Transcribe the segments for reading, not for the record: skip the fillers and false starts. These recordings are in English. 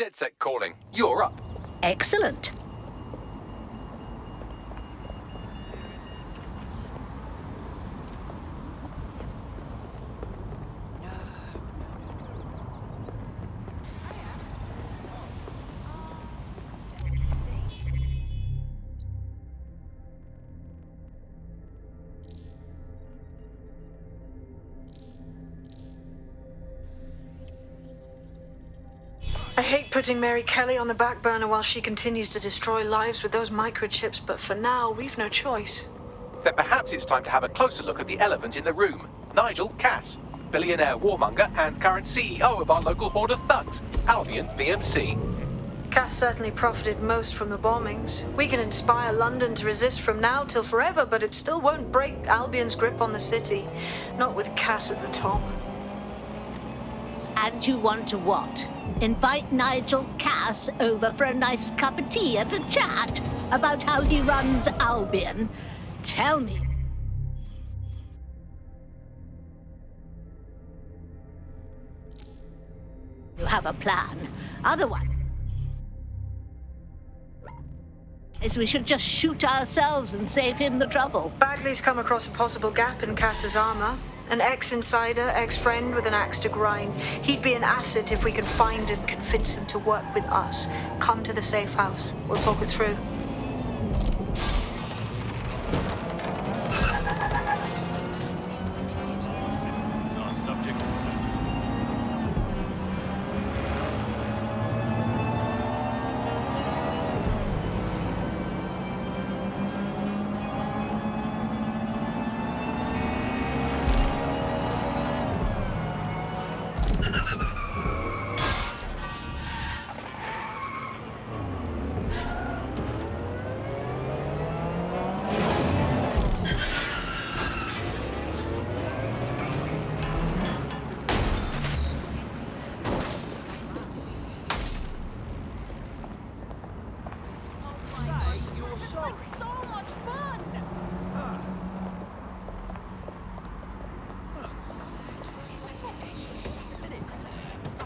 dead set calling. You're up. Excellent. I hate putting Mary Kelley on the back burner while she continues to destroy lives with those microchips, but for now, we've no choice. Then perhaps it's time to have a closer look at the elephant in the room. Nigel Cass, billionaire warmonger and current CEO of our local horde of thugs, Albion PMC. Cass certainly profited most from the bombings. We can inspire London to resist from now till forever, but it still won't break Albion's grip on the city. Not with Cass at the top. And you want to what? Invite Nigel Cass over for a nice cup of tea and a chat about how he runs Albion. Tell me. You have a plan. Otherwise, we should just shoot ourselves and save him the trouble. Bagley's come across a possible gap in Cass's armor. An ex-insider, ex-friend with an axe to grind. He'd be an asset if we can find and convince him to work with us. Come to the safe house. We'll talk it through.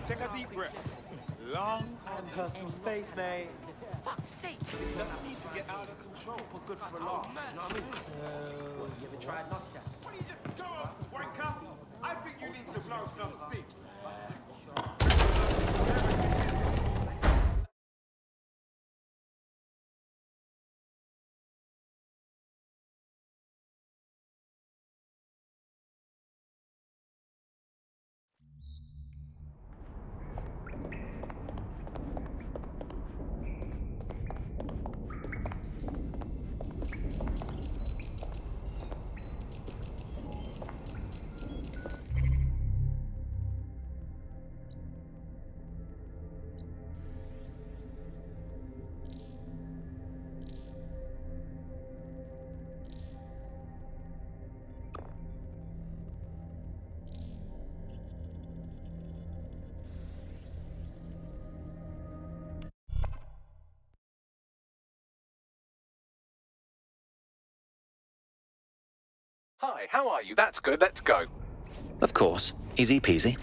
Take a deep breath. Long and personal space, mate. Fuck's sake! This doesn't need to get out of control. What's good for a laugh? You know what I mean? You ever tried Muscat? What do you just go on, wanker? I think you need to blow some steam. Hi, how are you? That's good, let's go. Of course. Easy peasy.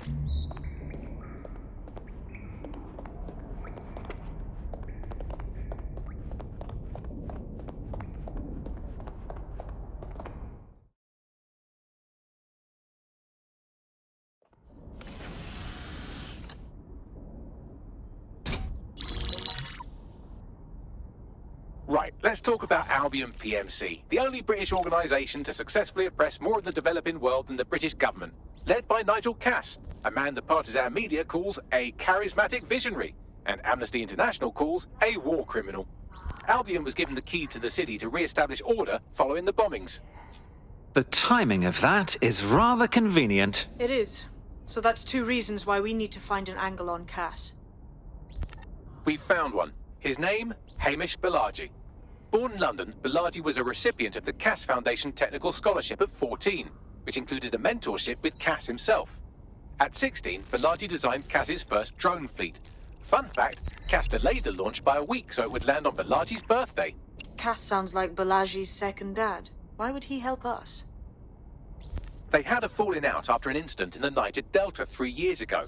Right, let's talk about Albion PMC, the only British organisation to successfully oppress more of the developing world than the British government. Led by Nigel Cass, a man the partisan media calls a charismatic visionary, and Amnesty International calls a war criminal. Albion was given the key to the city to re-establish order following the bombings. The timing of that is rather convenient. It is. So that's two reasons why we need to find an angle on Cass. We've found one. His name, Hamish Balaji. Born in London, Balaji was a recipient of the Cass Foundation Technical Scholarship at 14, which included a mentorship with Cass himself. At 16, Balaji designed Cass's first drone fleet. Fun fact, Cass delayed the launch by a week so it would land on Balaji's birthday. Cass sounds like Balaji's second dad. Why would he help us? They had a falling out after an incident in the Niger Delta 3 years ago.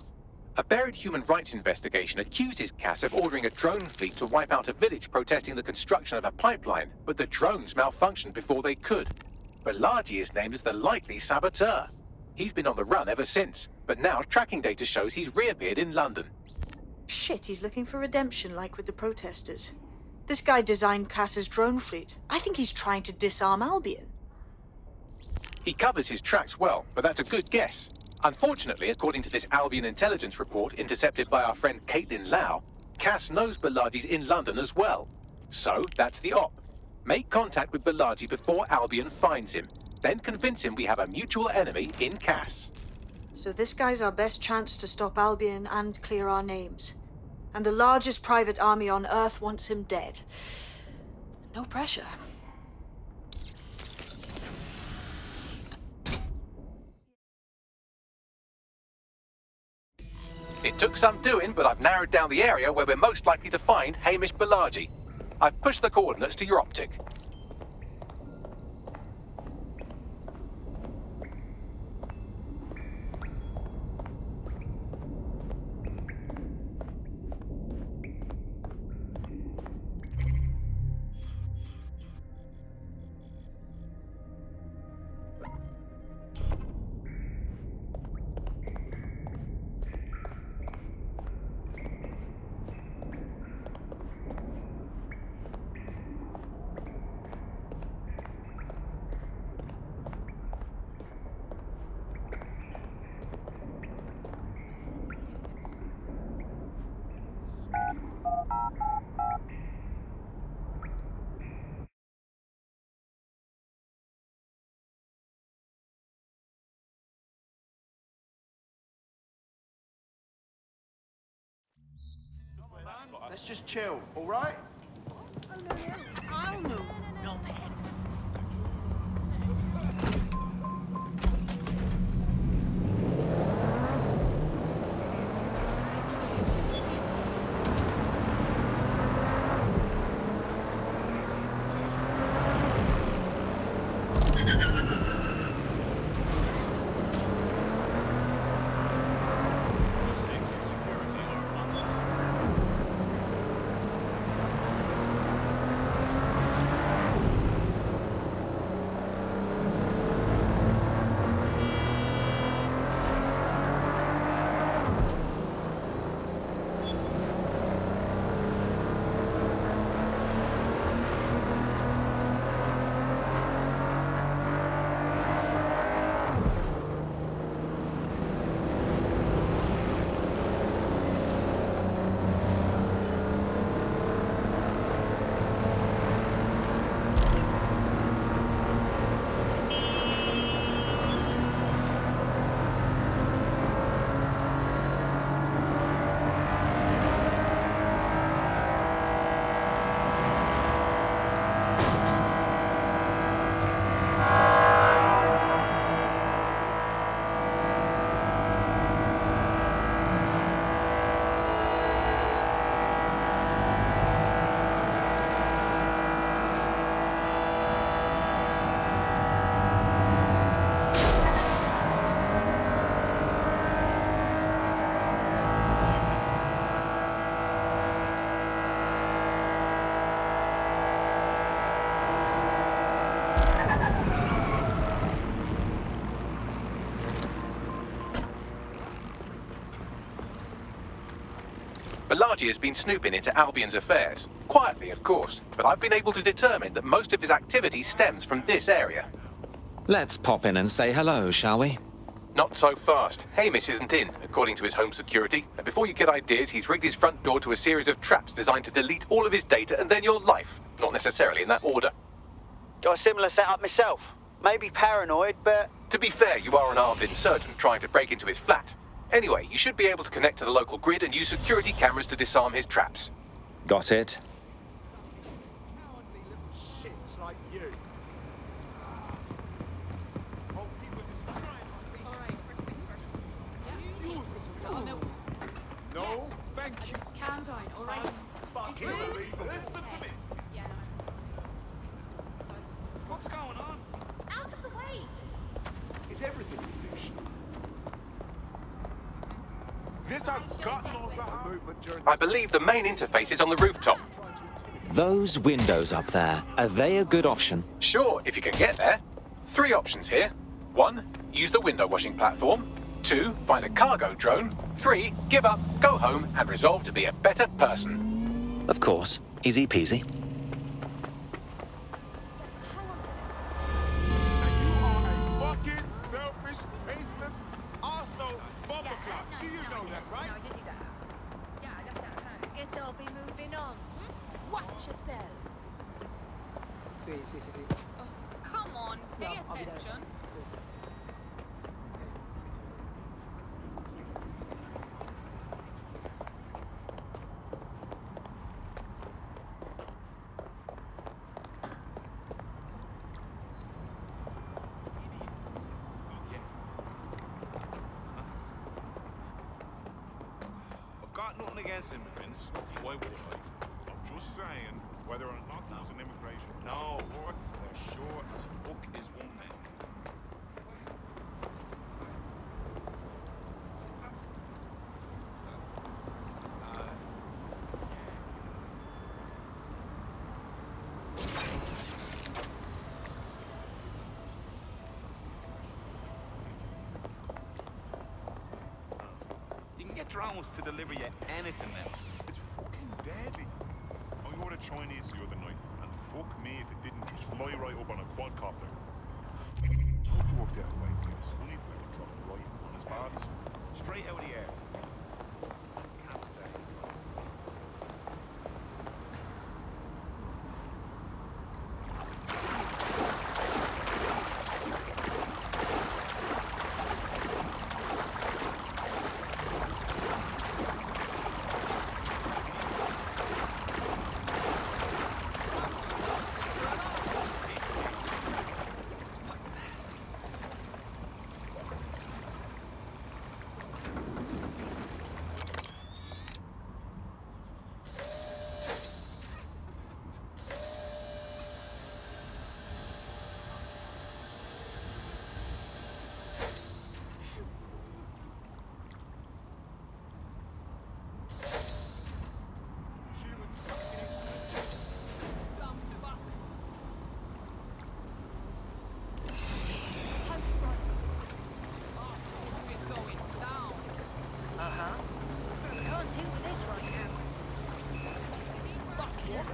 A buried human rights investigation accuses Cass of ordering a drone fleet to wipe out a village protesting the construction of a pipeline, but the drones malfunctioned before they could. Bilardi is named as the likely saboteur. He's been on the run ever since, but now tracking data shows he's reappeared in London. Shit, he's looking for redemption like with the protesters. This guy designed Cass's drone fleet. I think he's trying to disarm Albion. He covers his tracks well, but that's a good guess. Unfortunately, according to this Albion intelligence report intercepted by our friend Caitlin Lau, Cass knows Bilardi's in London as well. So, that's the op. Make contact with Bilardi before Albion finds him. Then convince him we have a mutual enemy in Cass. So this guy's our best chance to stop Albion and clear our names. And the largest private army on Earth wants him dead. No pressure. It took some doing, but I've narrowed down the area where we're most likely to find Hamish Bilardi. I've pushed the coordinates to your optic. Let's just chill, all right? I'll move, knobhead. Bilardi has been snooping into Albion's affairs. Quietly, of course, but I've been able to determine that most of his activity stems from this area. Let's pop in and say hello, shall we? Not so fast. Hamish isn't in, according to his home security. And before you get ideas, he's rigged his front door to a series of traps designed to delete all of his data and then your life. Not necessarily in that order. Got a similar setup myself. Maybe paranoid, but... To be fair, you are an armed insurgent trying to break into his flat. Anyway, you should be able to connect to the local grid and use security cameras to disarm his traps. Got it. Cowardly little shits like you. No, thank you. Calm down, all right? Fucking unbelievable. Listen to me. Yeah, no, What's going on? out of the way. Is everything an illusion? This has gotten on to happen. I believe the main interface is on the rooftop. Those windows up there, are they a good option? Sure, if you can get there. 3 options here. 1, use the window washing platform. 2, find a cargo drone. 3, give up, go home, and resolve to be a better person. Of course. Easy peasy. And you are a fucking selfish, tasteless, also bumper clock. Do you know that, right? Guess I'll be moving on. Watch yourself. Sweet, sweet, sweet, sweet. Oh, come on, pay Yeah, I'll be there. attention. I've got nothing against immigrants. Why would I? I'm just saying whether or not there was an immigration. No, they're sure as fuck is one man. You can get drones to deliver you anything now. It's fucking deadly. I ordered Chinese the other night, and fuck me if it didn't just fly right up on a quadcopter. Hope you worked out a way to get his funny flick drop right on his body. Straight out of the air. Can't say it's lost. Time to run. We're going down. Can't deal with this right now. Fuck yeah.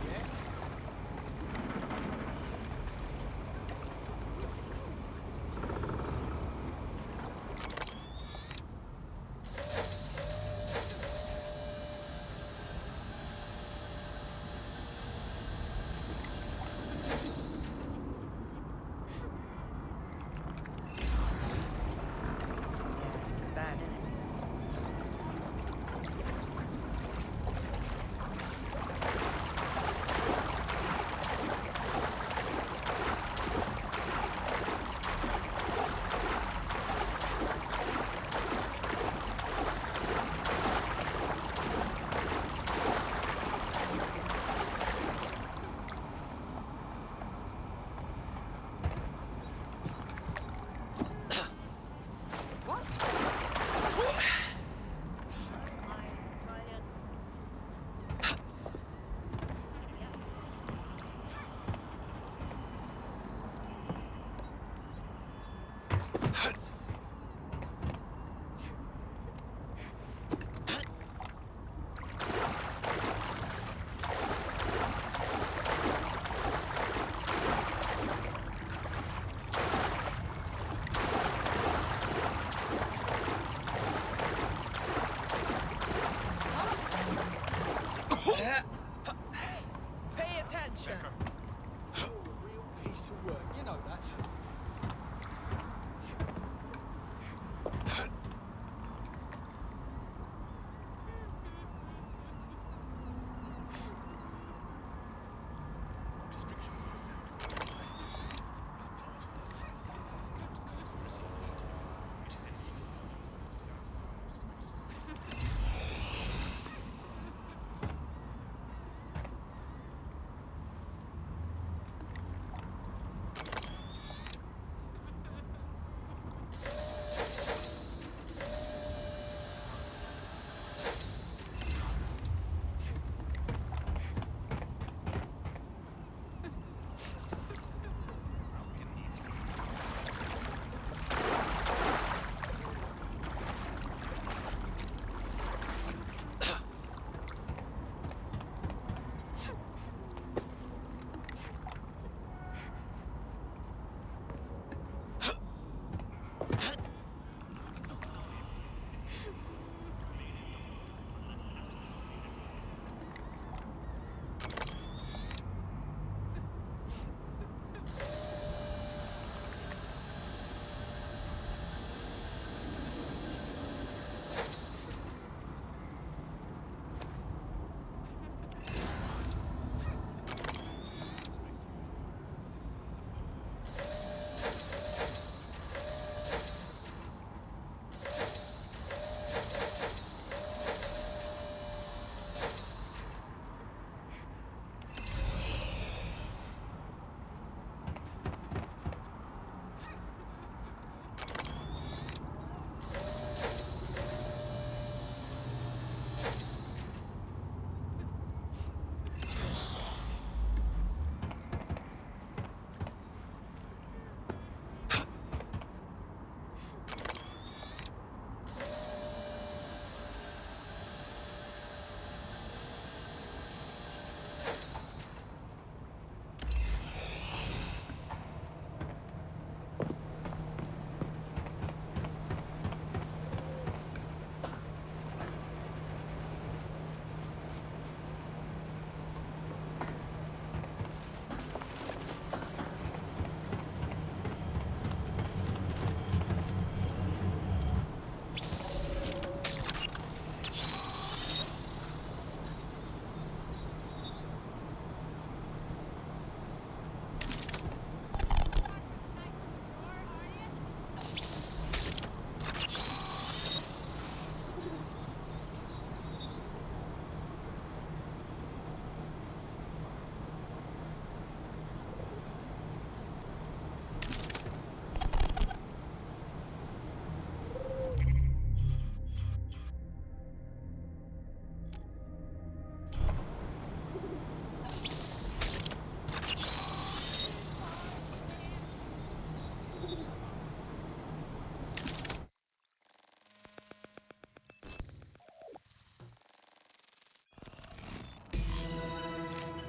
It's bad, isn't it?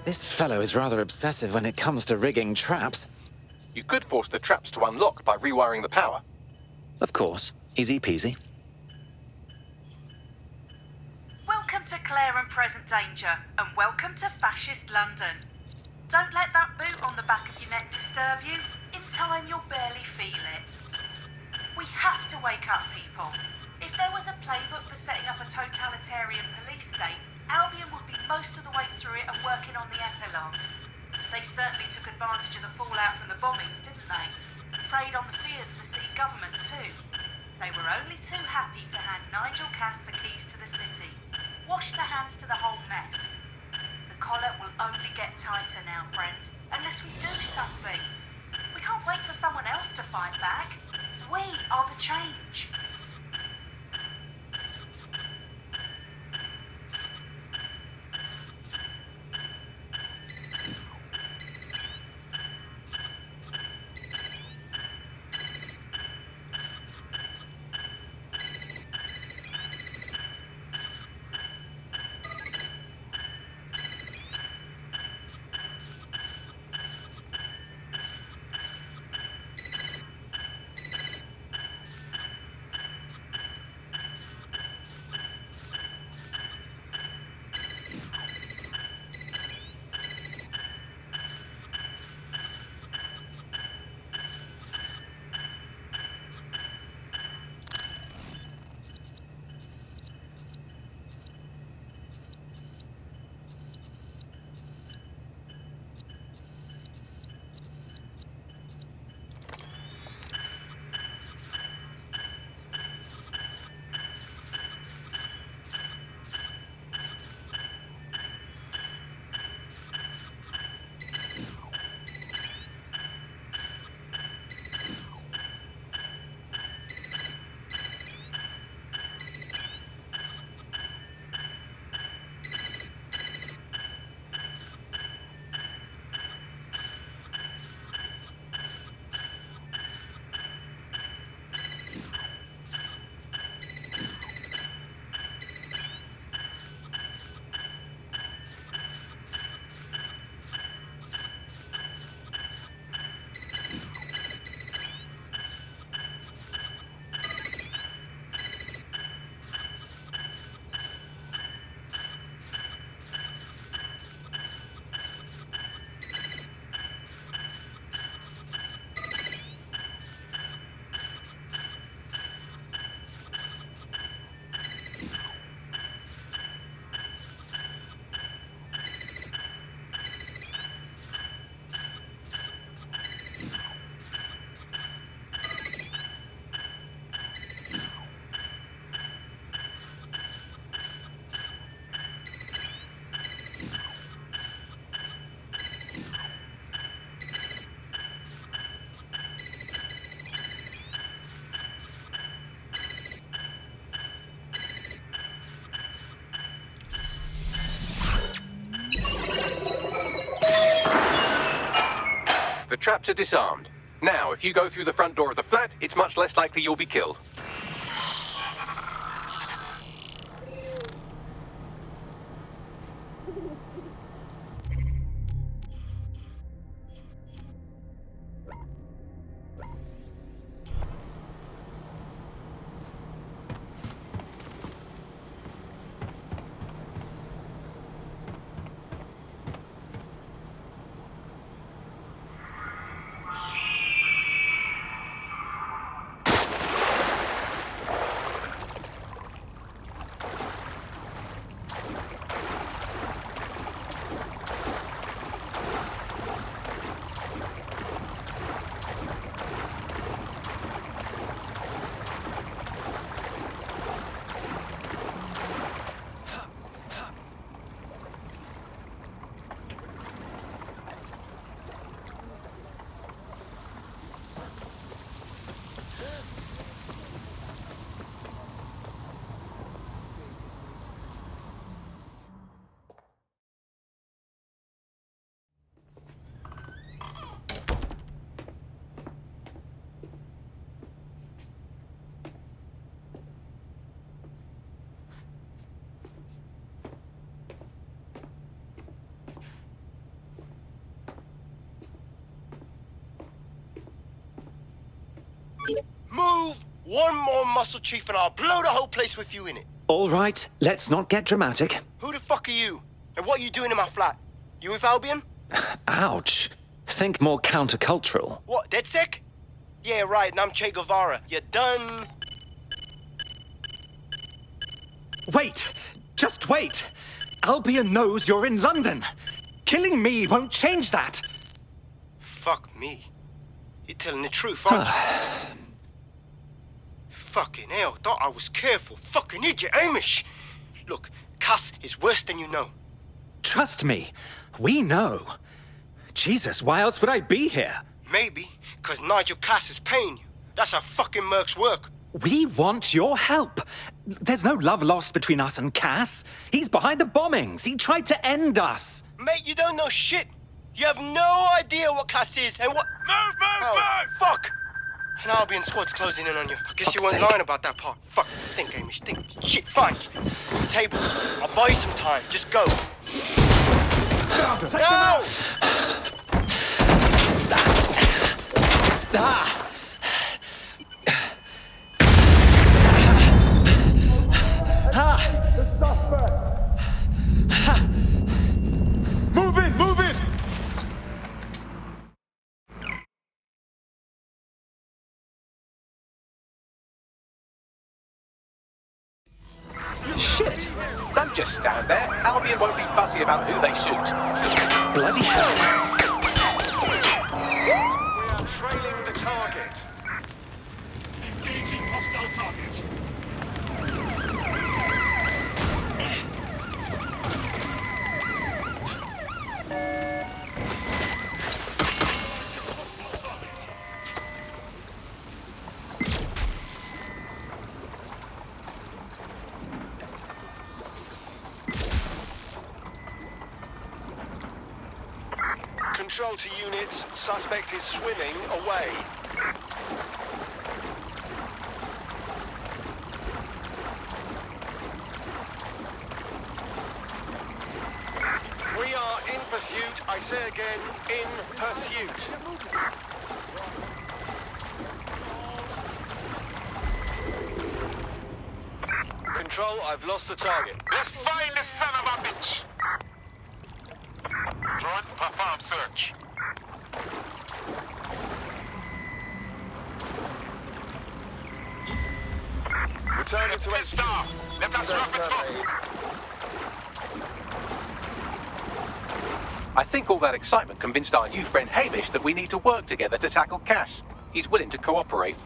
This fellow is rather obsessive when it comes to rigging traps. You could force the traps to unlock by rewiring the power. Of course. Easy peasy. Welcome to Claire and Present Danger, and welcome to Fascist London. Don't let that boot on the back of your neck disturb you. In time, you'll barely feel it. We have to wake up people. If there was a playbook for setting up a totalitarian police state, Albion would be most of the way through it and working on the epilogue. They certainly took advantage of the fallout from the bombings, didn't they? Preyed on the fears of the city government too. They were only too happy to hand Nigel Cass the keys to the city. Wash their hands to the whole mess. The collar will only get tighter now, friends, unless we do something. We can't wait for someone else to fight back. We are the change. The traps are disarmed. Now, if you go through the front door of the flat, it's much less likely you'll be killed. One more muscle chief and I'll blow the whole place with you in it. All right, let's not get dramatic. Who the fuck are you? And what are you doing in my flat? You with Albion? Ouch. Think more countercultural. What, DedSec? Yeah, right, and I'm Che Guevara. You done? Wait! Just wait! Albion knows you're in London. Killing me won't change that. Fuck me. You're telling the truth, aren't you? Fucking hell, thought I was careful. Fucking idiot, Hamish. Look, Cass is worse than you know. Trust me, we know. Jesus, why else would I be here? Maybe, because Nigel Cass is paying you. That's how fucking mercs work. We want your help. There's no love lost between us and Cass. He's behind the bombings. He tried to end us. Mate, you don't know shit. You have no idea what Cass is and what... Move! Fuck! An Albion squad's closing in on you. I guess you weren't lying about that part. Fuck, think, Hamish, think. Shit, fine. Move the table. I'll buy you some time. Just go. No! Move in! Shit! Don't just stand there. Albion won't be fussy about who they shoot. Bloody hell! We are trailing the target. Engaging hostile target. Control to units. Suspect is swimming away. We are in pursuit. I say again, in pursuit. Control, I've lost the target. Let's find this son of a bitch! Drone, perform search. Returning to Pissed off! Let us rough it up! I think all that excitement convinced our new friend Hamish that we need to work together to tackle Cass. He's willing to cooperate.